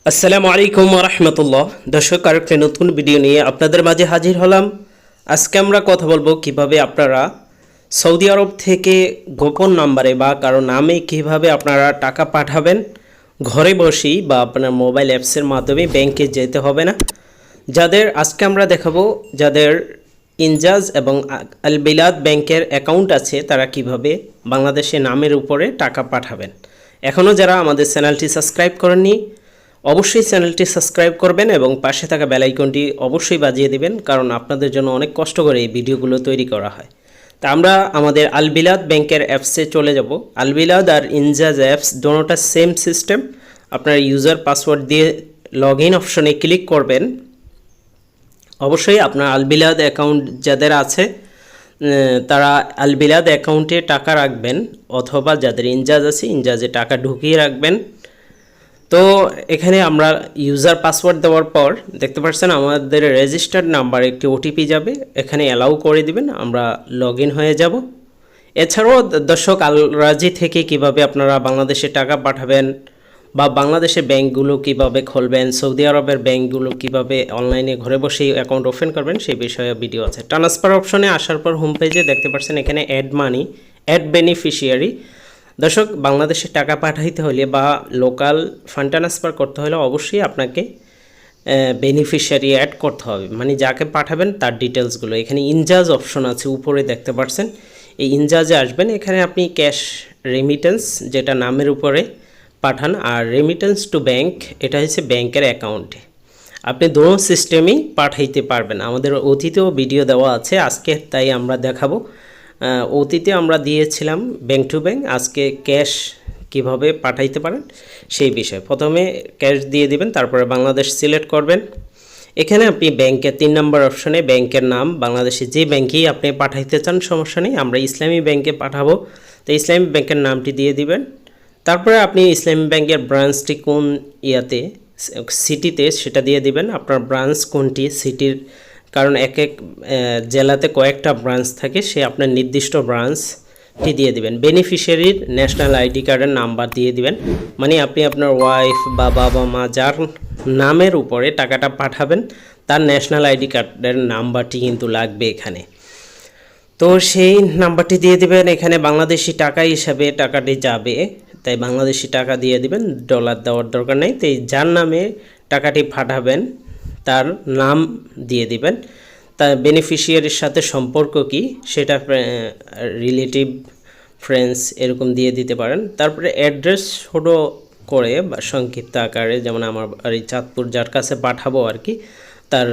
আসসালামু আলাইকুম ওয়া রাহমাতুল্লাহ। দর্শক, আরেকটি নতুন ভিডিও নিয়ে আপনাদের মাঝে হাজির হলাম। আজকে আমরা কথা বলবো কিভাবে আপনারা সৌদি আরব থেকে গোপন নম্বরে বা কারো নামে কিভাবে আপনারা টাকা পাঠাবেন ঘরে বসেই, বা আপনার মোবাইল অ্যাপসের মাধ্যমে ব্যাংকে যেতে হবে না। আজকে আমরা দেখাবো যাদের ইনজাজ এবং আলবিলাদ ব্যাংকের অ্যাকাউন্ট আছে তারা কিভাবে বাংলাদেশের নামের উপরে টাকা পাঠাবেন। এখনও যারা আমাদের চ্যানেলটি সাবস্ক্রাইব করেননি, অবশ্যই চ্যানেলটি সাবস্ক্রাইব করবেন এবং পাশে থাকা বেল আইকনটি অবশ্যই বাজিয়ে দিবেন, কারণ আপনাদের জন্য অনেক কষ্ট করে এই ভিডিওগুলো তৈরি করা হয়। তা আমরা আমাদের আলবিলাদ ব্যাংকের অ্যাপসে চলে যাব। আলবিলাদ আর ইনজাজ অ্যাপস দোনোটা সেম সিস্টেম। আপনার ইউজার পাসওয়ার্ড দিয়ে লগ ইন অপশনে ক্লিক করবেন। অবশ্যই আপনার আলবিলাদ অ্যাকাউন্ট যাদের আছে তারা আলবিলাদ অ্যাকাউন্টে টাকা রাখবেন, অথবা যাদের ইনজাজ আছে ইনজাজে টাকা ঢুকিয়ে রাখবেন। তো এখানে আমরা ইউজার পাসওয়ার্ড দেওয়ার পর দেখতে পাচ্ছেন আমাদের রেজিস্টার্ড নাম্বার একটি ওটিপি যাবে, এখানে অ্যালাউ করে দিবেন, আমরা লগ ইন হয়ে যাব। এছাড়াও দর্শক, আল রাজি থেকে কিভাবে আপনারা বাংলাদেশে টাকা পাঠাবেন বা বাংলাদেশের ব্যাংকগুলো কিভাবে খুলবেন, সৌদি আরবের ব্যাংকগুলো কিভাবে অনলাইনে ঘরে বসেই অ্যাকাউন্ট ওপেন করবেন সেই বিষয়ে ভিডিও আছে। ট্রান্সফার অপশনে আসার পর হোম পেজে দেখতে পাচ্ছেন এখানে অ্যাড মানি, অ্যাড বেনিফিশিয়ারি। দর্শক, বাংলাদেশে টাকা পাঠাইতে হলে বা লোকাল ফান্ড ট্রান্সফার করতে হলে অবশ্যই আপনাকে বেনিফিশিয়ারি অ্যাড করতে হবে, মানে যাকে পাঠাবেন তার ডিটেলসগুলো। এখানে ইনজাজ অপশন আছে উপরে দেখতে পাচ্ছেন, এই ইনজাজে আসবেন। এখানে আপনি ক্যাশ রেমিটেন্স যেটা নামের উপরে পাঠান, আর রেমিটেন্স টু ব্যাংক এটা হচ্ছে ব্যাংকের অ্যাকাউন্টে। আপনি দোনো সিস্টেমেই পাঠাইতে পারবেন। আমাদের অতীতেও ভিডিও দেওয়া আছে, আজকে তাই আমরা দেখাবো। অতীতে আমরা দিয়েছিলাম ব্যাংক টু ব্যাংক, আজকে ক্যাশ কিভাবে পাঠাইতে পারেন সেই বিষয়ে। প্রথমে ক্যাশ দিয়ে দিবেন, তারপরে বাংলাদেশ সিলেক্ট করবেন। এখানে আপনি ব্যাংকের 3 নম্বর অপশনে ব্যাংকের নাম, বাংলাদেশে যে ব্যাংকেই আপনি পাঠাইতে চান সমস্যা নেই, আমরা ইসলামী ব্যাংকে পাঠাবো, তো ইসলামী ব্যাংকের নামটি দিয়ে দিবেন। তারপরে আপনি ইসলামী ব্যাংকের ব্রাঞ্চটি কোন সিটিতে সেটা দিয়ে দিবেন, আপনার ব্রাঞ্চ কোনটি সিটির, কারণ এক এক জেলাতে কয়েকটা ব্রাঞ্চ থাকে, সে আপনার নির্দিষ্ট ব্রাঞ্চটি দিয়ে দিবেন। বেনিফিশিয়ারির ন্যাশনাল আইডি কার্ডের নাম্বার দিয়ে দিবেন, মানে আপনি আপনার ওয়াইফ বা বাবা মা যার নামের উপরে টাকাটা পাঠাবেন তার ন্যাশনাল আইডি কার্ডের নাম্বারটি কিন্তু লাগবে এখানে। তো সেই নাম্বারটি দিয়ে দিবেন। এখানে বাংলাদেশি টাকা হিসাবে টাকাটি যাবে, তাই বাংলাদেশি টাকা দিয়ে দিবেন, ডলার দেওয়ার দরকার নেই। তাই যার নামে টাকাটি পাঠাবেন তার নাম দিয়ে দিবেন, তার বেনিফিশিয়ারির সাথে সম্পর্ক কি সেটা রিলেটিভ ফ্রেন্ডস এরকম দিয়ে দিতে পারেন। তারপরে অ্যাড্রেস ছোট করে বা সংক্ষিপ্ত আকারে, যেমন আমার এই চাঁদপুর যার কাছে পাঠাবো আর কি, তার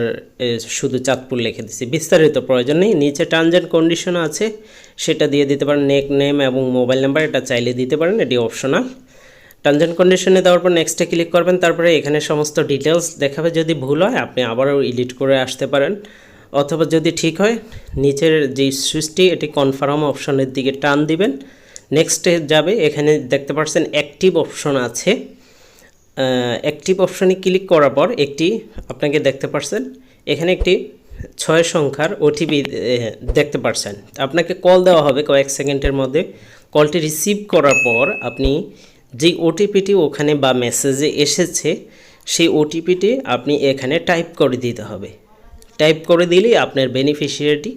শুধু চাঁদপুর লিখে দিচ্ছি, বিস্তারিত প্রয়োজন নেই। নিচে টার্মস অ্যান্ড কন্ডিশন আছে, সেটা দিয়ে দিতে পারেন। নেক নেম এবং মোবাইল নাম্বার এটা চাইলে দিতে পারেন, এটি অপশনাল। টার্মস অ্যান্ড কন্ডিশনে দেওয়ার পর নেক্সটে ক্লিক করবেন। তারপরে এখানে সমস্ত ডিটেলস দেখাবে, যদি ভুল হয় আপনি আবারও এডিট করে আসতে পারেন, অথবা যদি ঠিক হয় নিচের যে সুইচটি এটি কনফার্ম অপশনের দিকে টান দিবেন, নেক্সটে যাবে। এখানে দেখতে পাচ্ছেন অ্যাক্টিভ অপশন আছে, অ্যাক্টিভ অপশনে ক্লিক করার পর একটি আপনাকে দেখতে পাচ্ছেন এখানে একটি 6 সংখ্যার ওটিপি দেখতে পাচ্ছেন, আপনাকে কল দেওয়া হবে কয়েক সেকেন্ডের মধ্যে। কলটি রিসিভ করার পর আপনি যে ওটিপিটি ওখানে বা মেসেজে এসেছে সেই ওটিপিটি আপনি এখানে টাইপ করে দিতে হবে। টাইপ করে দিলেই আপনার বেনিফিশিয়ারিটি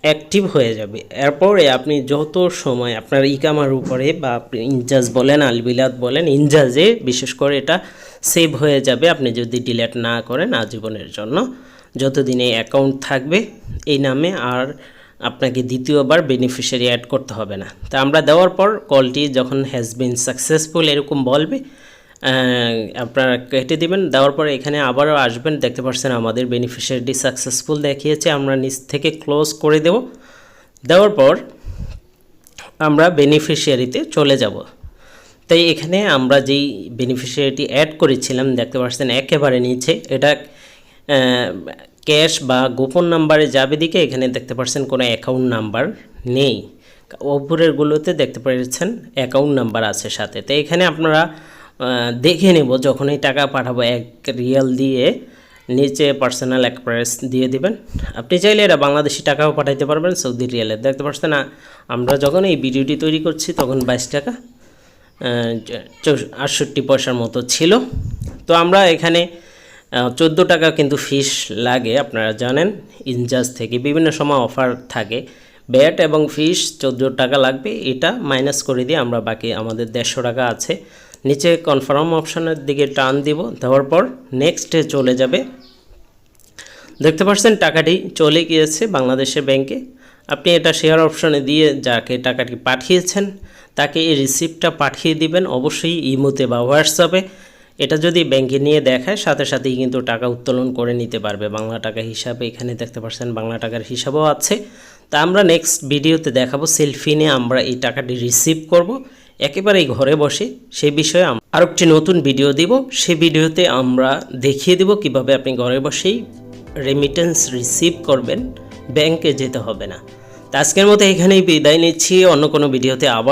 অ্যাক্টিভ হয়ে যাবে। এরপরে আপনি যত সময় আপনার ইকামার উপরে বা আপনি ইনজাজ বলেন আলবিলাদ বলেন, ইনজাজে বিশেষ করে এটা সেভ হয়ে যাবে, আপনি যদি ডিলিট না করেন আজীবনের জন্য, যতদিন এই অ্যাকাউন্ট থাকবে এই নামে আর আপনাকে দ্বিতীয়বার বেনিফিশিয়ারি অ্যাড করতে হবে না। তা আমরা দেওয়ার পর কলটি যখন হ্যাজ বিন সাকসেসফুল এরকম বলবে, আপনারা কেটে দিবেন। দেওয়ার পরে এখানে আবারও আসবেন, দেখতে পাচ্ছেন আমাদের বেনিফিশিয়ারিটি সাকসেসফুল দেখিয়েছে, আমরা নিচ থেকে ক্লোজ করে দেব। দেওয়ার পর আমরা বেনিফিশিয়ারিতে চলে যাব। তাই এখানে আমরা যেই বেনিফিশিয়ারিটি অ্যাড করেছিলাম দেখতে পাচ্ছেন একেবারে নিচে, এটা ক্যাশ বা গোপন নাম্বারে যাবে দিকে, এখানে দেখতে পাচ্ছেন কোনো অ্যাকাউন্ট নাম্বার নেই, উপরেরগুলোতে দেখতে পাচ্ছেন অ্যাকাউন্ট নাম্বার আছে সাথে। তো এখানে আপনারা দেখে নেব, যখনই টাকা পাঠাবো 1 রিয়াল দিয়ে নিচে পার্সোনাল এক্সপ্রেস দিয়ে দিবেন। আপনি চাইলে এটা বাংলাদেশি টাকাও পাঠাইতে পারবেন, সৌদি রিয়ালে। দেখতে পাচ্ছেন না, আমরা যখন এই ভিডিওটি তৈরি করছি তখন 22 টাকা 68 পয়সার মতো ছিল। তো আমরা এখানে 14 টাকা কিন্তু ফিস লাগে, আপনারা জানেন। ইনজাজ থেকে বিভিন্ন সময় অফার থাকে, ব্যাট এবং ফিস 14 টাকা লাগবে। এটা মাইনাস করে দিয়ে আমরা বাকি আমাদের 150 টাকা আছে। নিচে কনফার্ম অপশানের দিকে টান দিব, দেওয়ার পর নেক্সটে চলে যাবে। দেখতে পাচ্ছেন টাকাটি চলে গিয়েছে বাংলাদেশের ব্যাংকে। আপনি এটা শেয়ার অপশনে দিয়ে যাকে টাকাটি পাঠিয়েছেন তাকে এই রিসিপ্টটা পাঠিয়ে দিবেন, অবশ্যই ইমোতে বা হোয়াটসঅ্যাপে। এটা যদি ব্যাংকে নিয়ে দেখায় সাথে সাথেই কিন্তু টাকা উত্তোলন করে নিতে পারবে বাংলা টাকা হিসাবে। এখানে দেখতে পাচ্ছেন বাংলা টাকার হিসাবও আছে। তা আমরা নেক্সট ভিডিওতে দেখাবো সেলফি নিয়ে আমরা এই টাকাটি রিসিভ করব একেবারেই ঘরে বসে। সেই বিষয়ে আরও একটি নতুন ভিডিও দিব, সেই ভিডিওতে আমরা দেখিয়ে দেব কিভাবে আপনি ঘরে বসেই রেমিটেন্স রিসিভ করবেন, ব্যাংকে যেতে হবে না। তো আজকের মতো এখানেই বিদায় নিচ্ছি, অন্য কোনো ভিডিওতে আবার